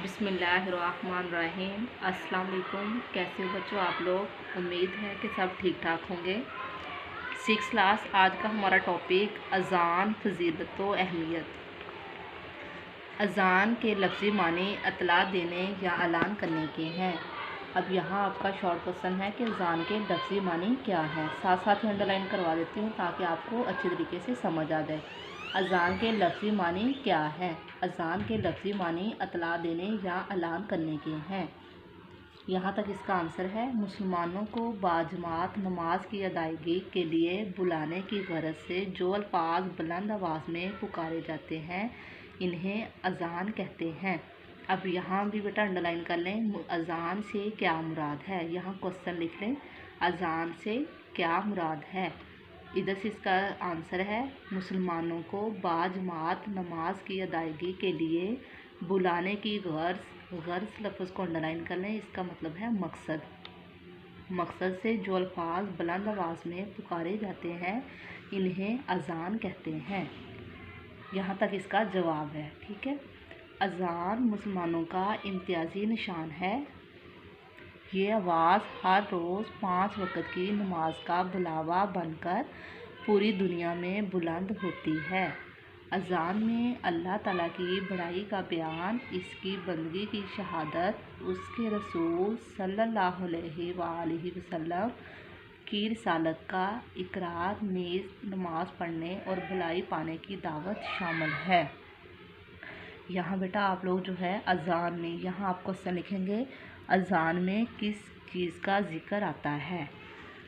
बिस्मिल्लाहिर्रहमानिर्रहीम। अस्सलाम वालेकुम। कैसे हो बच्चों आप लोग? उम्मीद है कि सब ठीक ठाक होंगे। 6th क्लास, आज का हमारा टॉपिक अज़ान, फजीलत व अहमियत। अज़ान के लफ्ज़ी मानी इत्तला देने या ऐलान करने के हैं। अब यहाँ आपका शॉर्ट क्वेश्चन है कि अज़ान के लफ्ज़ी मानी क्या हैं। साथ साथ ही अंडरलाइन करवा देती हूँ ताकि आपको अच्छी तरीके से समझ आ जाए। अज़ान के लफ्ज़ी मानी क्या है? अज़ान के लफ्ज़ी मानी इत्तला देने या ऐलान करने के हैं। यहाँ तक इसका आंसर है, मुसलमानों को बाजमात नमाज की अदायगी के लिए बुलाने की गरज से जो अल्फाज बुलंद आवाज़ में पुकारे जाते हैं, इन्हें अज़ान कहते हैं। अब यहाँ भी बेटा अंडरलाइन कर लें, अज़ान से क्या मुराद है। यहाँ क्वेश्चन लिख लें, अज़ान से क्या मुराद है। इधर से इसका आंसर है, मुसलमानों को बाजमात नमाज की अदायगी के लिए बुलाने की गर्ज लफ्ज़ को अंडरलाइन कर लें। इसका मतलब है मकसद से जो अल्फाज बुलंद आवाज़ में पुकारे जाते हैं, इन्हें अज़ान कहते हैं। यहाँ तक इसका जवाब है। ठीक है, अज़ान मुसलमानों का इम्तियाज़ी निशान है। ये आवाज़ हर रोज़ 5 वक्त की नमाज का बुलावा बनकर पूरी दुनिया में बुलंद होती है। अज़ान में अल्लाह ताला की बड़ाई का बयान, इसकी बंदगी की शहादत, उसके रसूल सल्लल्लाहु अलैहि वसल्लम की रिसालत का इकरार, नीज़ नमाज पढ़ने और भलाई पाने की दावत शामिल है। यहाँ बेटा आप लोग जो है अज़ान में, यहाँ आप क्वेश्चन लिखेंगे, अज़ान में किस चीज़ का ज़िक्र आता है।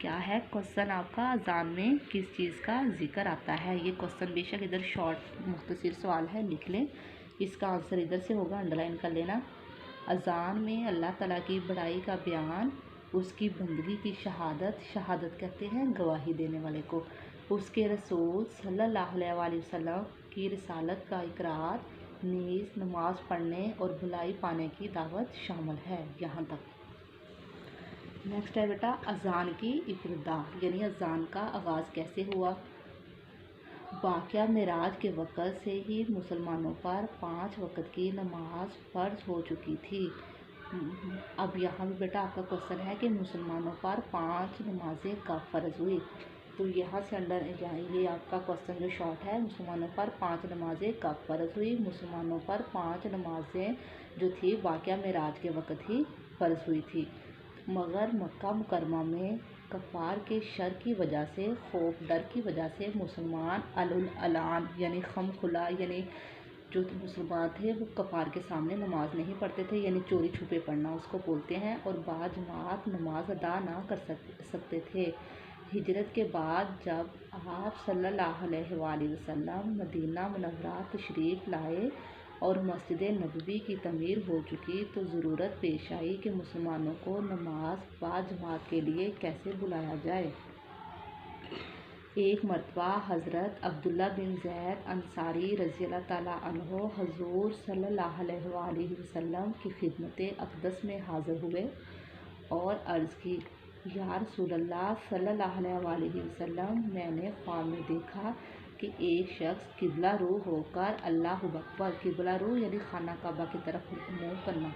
क्या है क्वेश्चन आपका, अज़ान में किस चीज़ का ज़िक्र आता है। ये क्वेश्चन बेशक इधर शॉर्ट मुख्तसर सवाल है, लिख लें। इसका आंसर इधर से होगा, अंडरलाइन कर लेना। अज़ान में अल्लाह ताला की बड़ाई का बयान, उसकी बंदगी की शहादत कहते हैं गवाही देने वाले को, उसके रसूल सल्लल्लाहु अलैहि वसल्लम की रिसालत का इकरार, नीज़ नमाज पढ़ने और भलाई पाने की दावत शामिल है। यहाँ तक। नेक्स्ट है बेटा, अज़ान की इब्तदा यानी अज़ान का आगाज़ कैसे हुआ। वाक़या मेराज के वक़्त से ही मुसलमानों पर 5 वक्त की नमाज फ़र्ज हो चुकी थी। अब यहाँ भी बेटा आपका क्वेश्चन है कि मुसलमानों पर 5 नमाजें कब फ़र्ज हुई। तो यहाँ से ये आपका क्वेश्चन जो शॉर्ट है, मुसलमानों पर 5 नमाजें कब फ़र्ज हुई। मुसलमानों पर 5 नमाजें जो थी वाक़या मेराज के वक़्त ही फ़र्ज हुई थी, मगर मक्का मुकरमा में कफ़ार के शर की वजह से, खौफ डर की वजह से मुसलमान अलान यानी खम खुला यानी जो मुसलमान थे वो कफ़ार के सामने नमाज नहीं पढ़ते थे, यानी चोरी छुपे पढ़ना उसको बोलते हैं, और बाजमात नमाज अदा ना कर सकते थे। हिजरत के बाद जब आप सल्लल्लाहु अलैहि वसल्लम मदीना मुनव्वरा तशरीफ़ लाए और मस्जिद नबवी की तमीर हो चुकी, तो ज़रूरत पेश आई कि मुसलमानों को नमाज बाजमात के लिए कैसे बुलाया जाए। एक मरतबा हज़रत अब्दुल्ला बिन ज़ैद अंसारी रज़ियल्लाहु ताला अन्हो हुज़ूर सल्लल्लाहु अलैहि वसल्लम की खिदमत अक़दस में हाज़िर हुए और अर्ज़ की, या रसूलल्लाह सल्लल्लाहु अलैहि वसल्लम, मैंने ख्वाब में देखा कि एक शख्स किबला रू होकर अल्लाहु अकबर, किबला रू यानी खाना काबा की तरफ मुँह करना,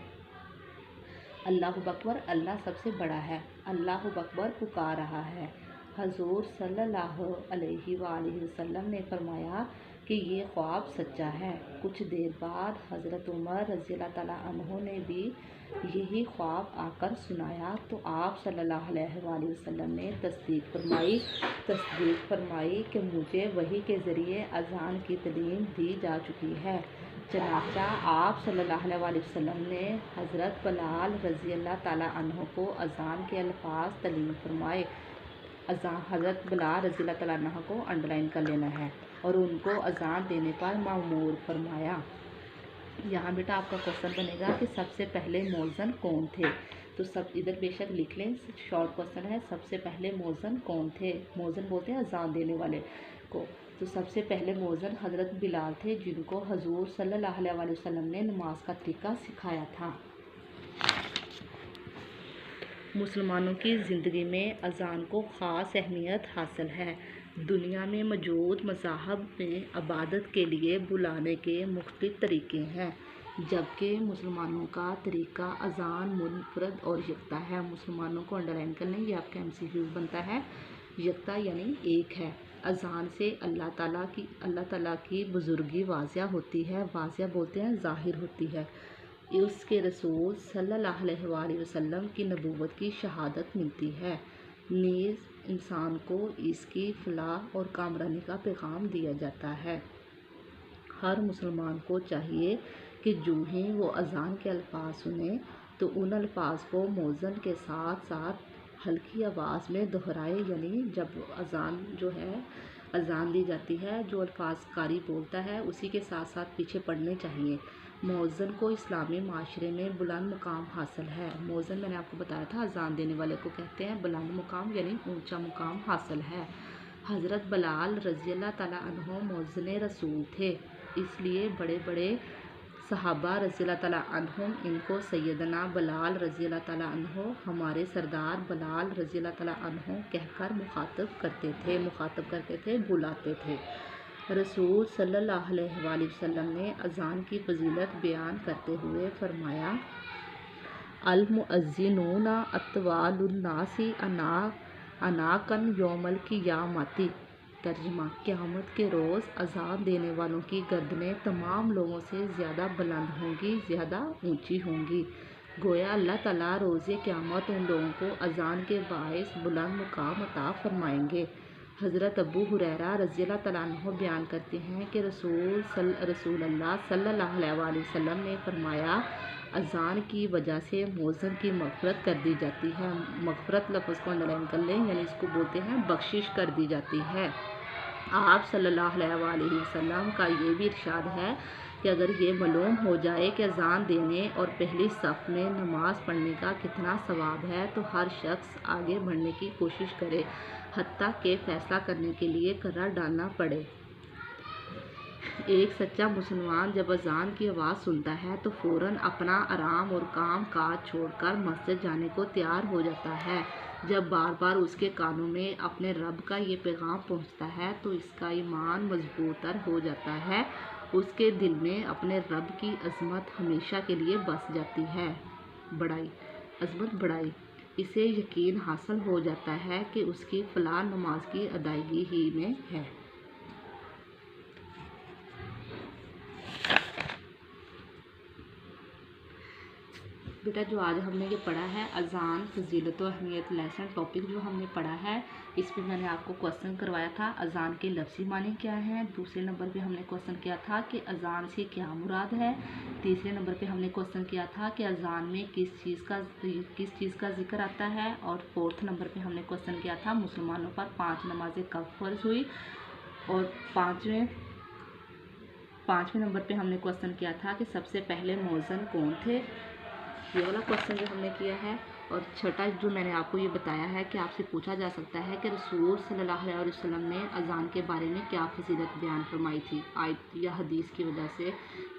अल्लाहु अकबर, अल्लाह सबसे बड़ा है, अल्लाहु अकबर पुकार रहा है। हजूर सल्लल्लाहु अलैहि वसल्लम ने फरमाया कि ये ख्वाब सच्चा है। कुछ देर बाद हज़रत उमर रज़ियल्लाहु ताला अन्हो ने भी यही ख्वाब आकर सुनाया, तो आप सल्लल्लाहु अलैहि वसल्लम ने तस्दीक फरमाई कि मुझे वही के ज़रिए अज़ान की तालीम दी जा चुकी है। चनाचा आप सल्लल्लाहु अलैहि वसल्लम ने हज़रत बिलाल रज़ियल्लाहु ताला अन्हो को अज़ान के अल्फाज तालीम फरमाए। हज़रत बिलाल रज़ियल्लाहु ताला अन्हो को अंडरलाइन कर लेना है, और उनको अज़ान देने पर मामूर फरमाया। यहाँ बेटा आपका क्वेश्चन बनेगा कि सबसे पहले मौज़न कौन थे। तो सब इधर बेशक लिख लें, शॉर्ट क्वेश्चन है, सबसे पहले मौज़न कौन थे। मौज़न बोलते हैं अज़ान देने वाले को। तो सबसे पहले मौज़न हज़रत बिलाल थे, जिनको हजूर सल्लल्लाहु अलैहि वसल्लम ने नमाज का तरीका सिखाया था। मुसलमानों की ज़िंदगी में अज़ान को ख़ास अहमियत हासिल है। दुनिया में मौजूद मज़ाहब में इबादत के लिए बुलाने के मुख्तलिफ़ तरीक़े हैं। جبکہ مسلمانوں کا طریقہ اذان منفرد اور یکتا ہے۔ مسلمانوں کو انڈر لائن کر لیں، یہ آپ کا MCQ بنتا ہے۔ یکتا یعنی ایک ہے۔ اذان سے اللہ تعالیٰ کی بزرگی واضح ہوتی ہے، واضح بولتے ہیں ظاہر ہوتی ہے۔ اس کے رسول صلی اللہ علیہ وآلہ وسلم کی نبوت کی شہادت ملتی ہے، نیز انسان کو اس کی فلاح اور کامرانی کا پیغام دیا جاتا ہے۔ ہر مسلمان کو چاہیے کہ جو ہی وہ اذان کے الفاظ سنے تو ان الفاظ کو مؤذن کے ساتھ ساتھ ہلکی آواز میں دہرائے، یعنی جب اذان دی جاتی ہے جو الفاظ قاری بولتا ہے اسی کے ساتھ ساتھ پیچھے پڑھنے چاہیے۔ مؤذن کو اسلامی معاشرے میں بلند مقام حاصل ہے۔ مؤذن میں نے آپ کو بتایا تھا اذان دینے والے کو کہتے ہیں بلند مقام، یعنی اونچا مقام حاصل ہے۔ حضرت بلال رضی اللہ تعالیٰ عنہ مؤذن رسول تھے، اس لیے بڑے بڑے صحابہ رضی اللہ تعالیٰ عنہم ان کو سیدنا بلال رضی اللہ تعالیٰ عنہ، ہمارے سردار بلال رضی اللہ تعالیٰ عنہ کہہ کر مخاطب کرتے تھے، بلاتے تھے۔ رسول صلی اللہ علیہ وآلہ وسلم نے اذان کی فضیلت بیان کرتے ہوئے فرمایا، المؤذنون اطوال الناس عناقاً یوم القیامۃ۔ ترجمہ: قیامت کے روز اذان دینے والوں کی گردنیں تمام لوگوں سے زیادہ بلند ہوں گی، زیادہ اونچی ہوں گی۔ گویا اللہ تعالیٰ روز قیامت ان لوگوں کو اذان کے باعث بلند مقام عطا فرمائیں گے۔ حضرت ابو ہریرہ رضی اللہ تعالیٰ عنہ بیان کرتے ہیں کہ رسول اللہ صلی اللہ علیہ وآلہ وسلم نے فرمایا، اذان کی وجہ سے مؤذن کی مغفرت کر دی جاتی ہے۔ مغفرت لفظ کو انڈرلائن کر لیں، یعنی اس کو بولتے ہیں بخشش کر دی جاتی ہے۔ آپ صلی اللہ علیہ وآلہ وسلم کا یہ بھی ارشاد ہے کہ اگر یہ معلوم ہو جائے کہ اذان دینے اور پہلی صف میں نماز پڑھنے کا کتنا ثواب ہے تو ہر شخص آگے بڑھنے کی کوشش کرے، حتیٰ کہ فیصلہ کرنے کے لیے قرار ڈالنا پڑے۔ ایک سچا مسلمان جب اذان کی آواز سنتا ہے تو فوراً اپنا آرام اور کام کاج چھوڑ کر مسجد جانے کو تیار ہو جاتا ہے۔ جب بار بار اس کے کانوں میں اپنے رب کا یہ پیغام پہنچتا ہے تو اس کا ایمان مضبوط تر ہو جاتا ہے، اس کے دل میں اپنے رب کی عظمت ہمیشہ کے لیے بس جاتی ہے۔ بڑائی اسے یقین حاصل ہو جاتا ہے کہ اس کی فلاح نماز کی ادائیگی ہی میں ہے۔ بیٹا جو آج ہم نے یہ پڑھا ہے اذان فضیلت و اہمیت لیسن ٹاپک جو ہم نے پڑھا ہے، اس پہ میں نے آپ کو کوسچن کروایا تھا اذان کے لفظی معنی کیا ہیں۔ دوسرے نمبر پہ ہم نے کوسچن کیا تھا کہ اذان سے کیا مراد ہے۔ تیسرے نمبر پہ ہم نے کوسچن کیا تھا کہ اذان میں کس چیز کا ذکر آتا ہے، اور فورتھ نمبر پہ ہم نے کوسچن کیا تھا مسلمانوں پر 5 نمازیں کب فرض ہوئی، اور پانچویں نمبر پہ ہم نے کوسچن کیا تھا کہ سب سے پہلے مؤذن کون تھے، یہ والا کوسچن جو ہم نے کیا ہے۔ اور چھٹا جو میں نے آپ کو یہ بتایا ہے کہ آپ سے پوچھا جا سکتا ہے کہ رسول صلی اللہ علیہ وسلم نے اذان کے بارے میں کیا فضیلت بیان فرمائی تھی، آیت یا حدیث کی وجہ سے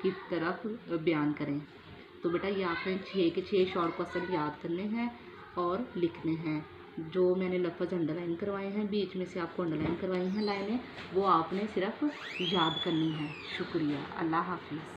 کی طرف بیان کریں۔ تو بیٹا یہ آپ نے 6 کے 6 شارٹ کوسچن یاد کرنے ہیں اور لکھنے ہیں۔ جو میں نے لفظ انڈرلائن کروائے ہیں، بیچ میں سے آپ کو انڈرلائن کروائی ہیں لائنیں، وہ آپ نے صرف یاد کرنی ہے۔ شکریہ، اللہ حافظ۔